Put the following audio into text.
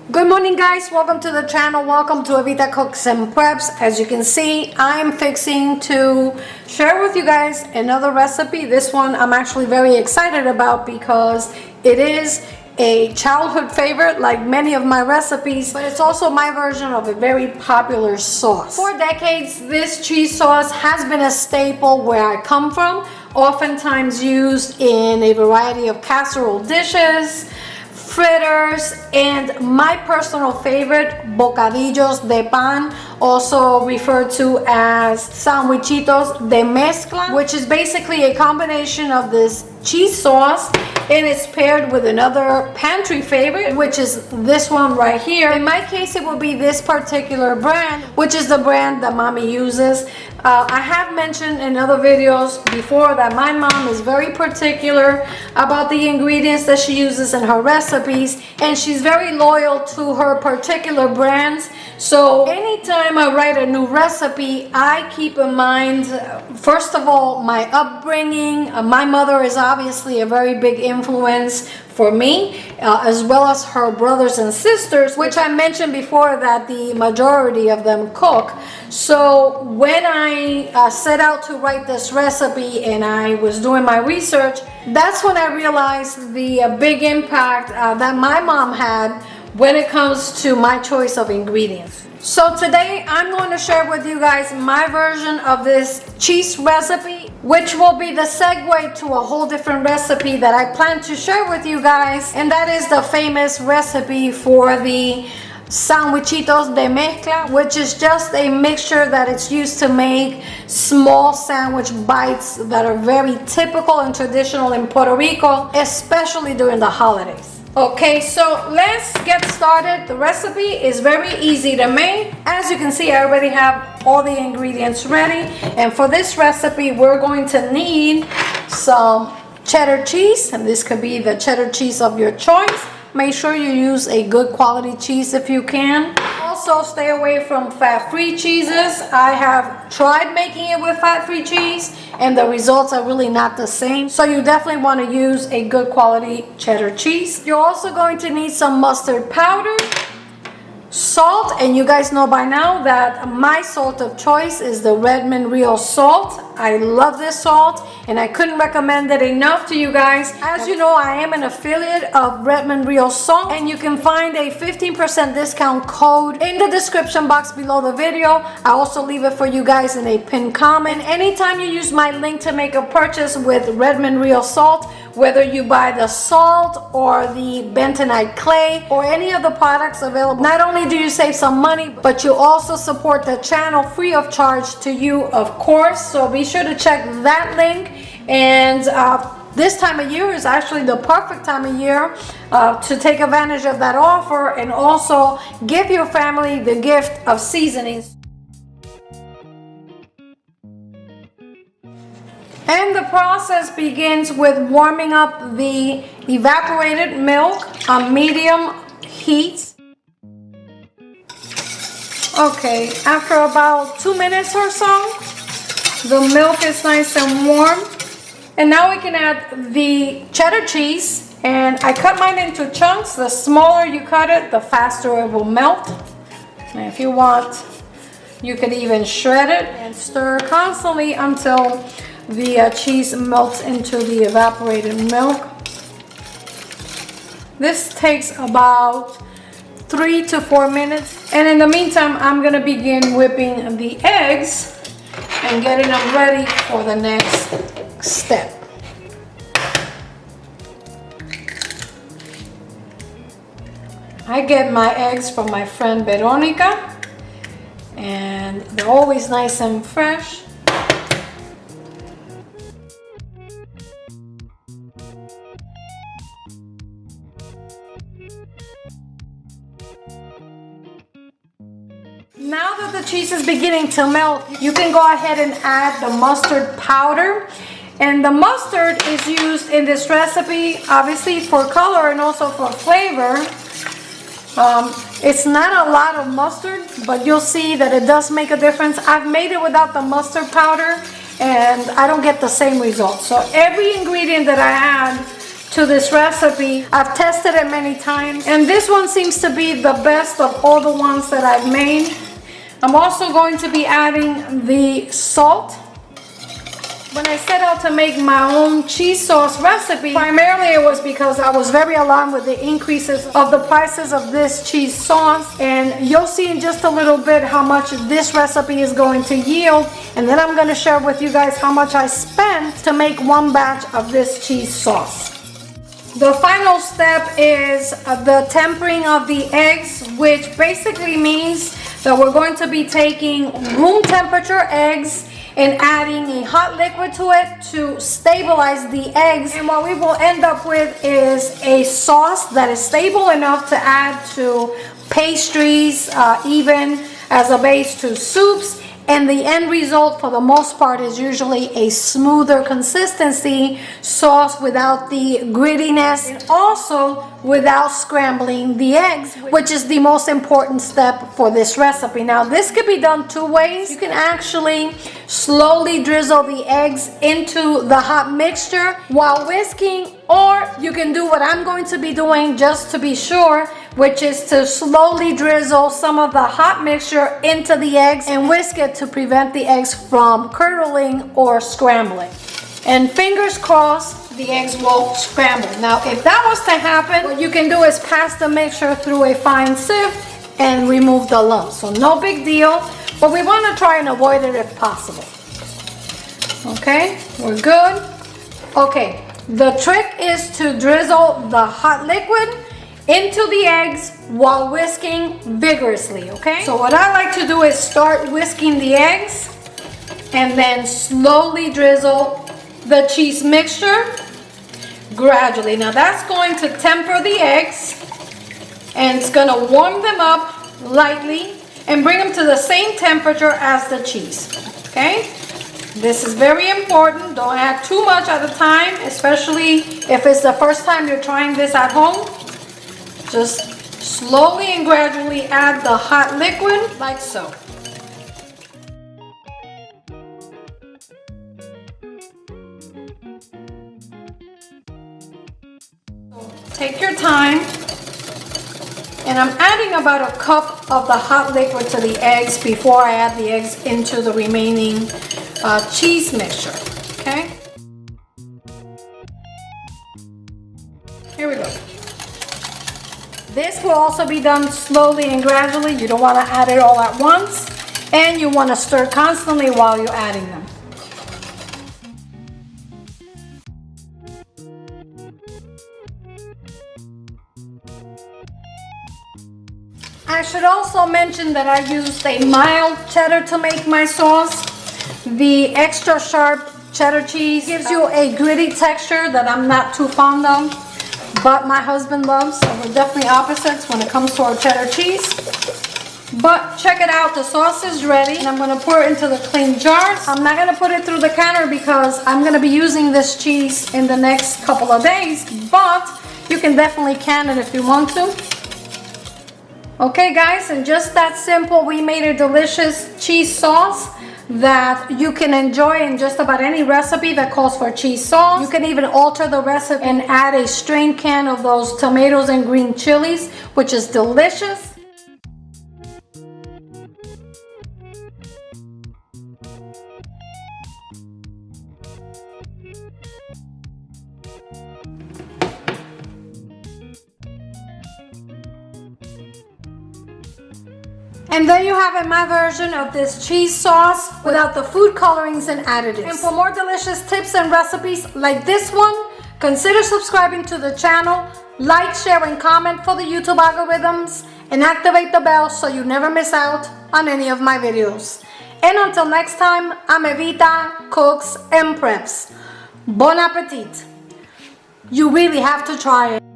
Good morning guys, welcome to the channel, welcome to Evita Cooks and Preps. As you can see, I'm fixing to share with you guys another recipe. This one I'm actually very excited about because it is a childhood favorite like many of my recipes, but it's also my version of a very popular sauce. For decades, this cheese sauce has been a staple where I come from, oftentimes used in a variety of casserole dishes, fritters, and my personal favorite, bocadillos de pan, also referred to as sandwichitos de mezcla, which is basically a combination of this cheese sauce, and it's paired with another pantry favorite, which is this one right here. In my case, it will be this particular brand, which is the brand that mommy uses. I have mentioned in other videos before that my mom is very particular about the ingredients that she uses in her recipes, and she's very loyal to her particular brands. So anytime I write a new recipe, I keep in mind, first of all, my upbringing. My mother is obviously a very big influence for me, as well as her brothers and sisters, which I mentioned before that the majority of them cook. So when I set out to write this recipe and I was doing my research, that's when I realized the big impact that my mom had when it comes to my choice of ingredients. So today I'm going to share with you guys my version of this cheese recipe, which will be the segue to a whole different recipe that I plan to share with you guys, and that is the famous recipe for the sandwichitos de mezcla, which is just a mixture that it's used to make small sandwich bites that are very typical and traditional in Puerto Rico, especially during the holidays. Okay, so let's get started. The recipe is very easy to make. As you can see, I already have all the ingredients ready. And for this recipe, we're going to need some cheddar cheese, and this could be the cheddar cheese of your choice. Make sure you use a good quality cheese if you can. Also, stay away from fat-free cheeses. I have tried making it with fat-free cheese and the results are really not the same. So you definitely want to use a good quality cheddar cheese. You're also going to need some mustard powder, salt, and you guys know by now that my salt of choice is the Redmond Real salt. I love this salt and I couldn't recommend it enough to you guys. As you know, I am an affiliate of Redmond Real salt, and you can find a 15% discount code in the description box below the video. I also leave it for you guys in a pinned comment. Anytime you use my link to make a purchase with Redmond Real salt, whether you buy the salt or the bentonite clay or any of the products available, not only do you save some money, but you also support the channel free of charge to you, of course. So be sure to check that link. And this time of year is actually the perfect time of year to take advantage of that offer and also give your family the gift of seasonings. And the process begins with warming up the evaporated milk on medium heat. Okay, after about 2 minutes or so, the milk is nice and warm. And now we can add the cheddar cheese, and I cut mine into chunks. The smaller you cut it, the faster it will melt. And if you want, you could even shred it and stir constantly until the cheese melts into the evaporated milk. This takes about 3 to 4 minutes. And in the meantime, I'm gonna begin whipping the eggs and getting them ready for the next step. I get my eggs from my friend Veronica, and they're always nice and fresh. Now that the cheese is beginning to melt, you can go ahead and add the mustard powder. And the mustard is used in this recipe, obviously for color and also for flavor. It's not a lot of mustard, but you'll see that it does make a difference. I've made it without the mustard powder and I don't get the same results. So every ingredient that I add to this recipe. I've tested it many times, and this one seems to be the best of all the ones that I've made. I'm also going to be adding the salt. When I set out to make my own cheese sauce recipe, primarily it was because I was very alarmed with the increases of the prices of this cheese sauce, and you'll see in just a little bit how much this recipe is going to yield, and then I'm going to share with you guys how much I spent to make one batch of this cheese sauce. The final step is the tempering of the eggs, which basically means that we're going to be taking room temperature eggs and adding a hot liquid to it to stabilize the eggs. And what we will end up with is a sauce that is stable enough to add to pastries, even as a base to soups. And the end result, for the most part, is usually a smoother consistency sauce without the grittiness, and also without scrambling the eggs, which is the most important step for this recipe. Now, this could be done two ways. You can actually slowly drizzle the eggs into the hot mixture while whisking, or you can do what I'm going to be doing just to be sure, which is to slowly drizzle some of the hot mixture into the eggs and whisk it to prevent the eggs from curdling or scrambling. And fingers crossed, the eggs won't scramble. Now, if that was to happen, what you can do is pass the mixture through a fine sieve and remove the lumps. So no big deal, but we want to try and avoid it if possible. Okay, we're good. Okay, the trick is to drizzle the hot liquid into the eggs while whisking vigorously, okay? So what I like to do is start whisking the eggs and then slowly drizzle the cheese mixture gradually. Now that's going to temper the eggs, and it's gonna warm them up lightly and bring them to the same temperature as the cheese, okay? This is very important. Don't add too much at a time, especially if it's the first time you're trying this at home. Just slowly and gradually add the hot liquid, like so. Take your time. And I'm adding about a cup of the hot liquid to the eggs before I add the eggs into the remaining cheese mixture, okay? Here we go. This will also be done slowly and gradually. You don't want to add it all at once, and you want to stir constantly while you're adding them. I should also mention that I used a mild cheddar to make my sauce. The extra sharp cheddar cheese gives you a gritty texture that I'm not too fond of, but my husband loves, so we're definitely opposites when it comes to our cheddar cheese. But check it out, the sauce is ready, and I'm going to pour it into the clean jars. I'm not going to put it through the canner because I'm going to be using this cheese in the next couple of days, but you can definitely can it if you want to. Okay guys, and just that simple, we made a delicious cheese sauce that you can enjoy in just about any recipe that calls for cheese sauce. You can even alter the recipe and add a strained can of those tomatoes and green chilies, which is delicious. And there you have it, my version of this cheese sauce without the food colorings and additives. And for more delicious tips and recipes like this one, consider subscribing to the channel, like, share, and comment for the YouTube algorithms, and activate the bell so you never miss out on any of my videos. And until next time, I'm Evita, Cooks and Preps. Bon appetit! You really have to try it.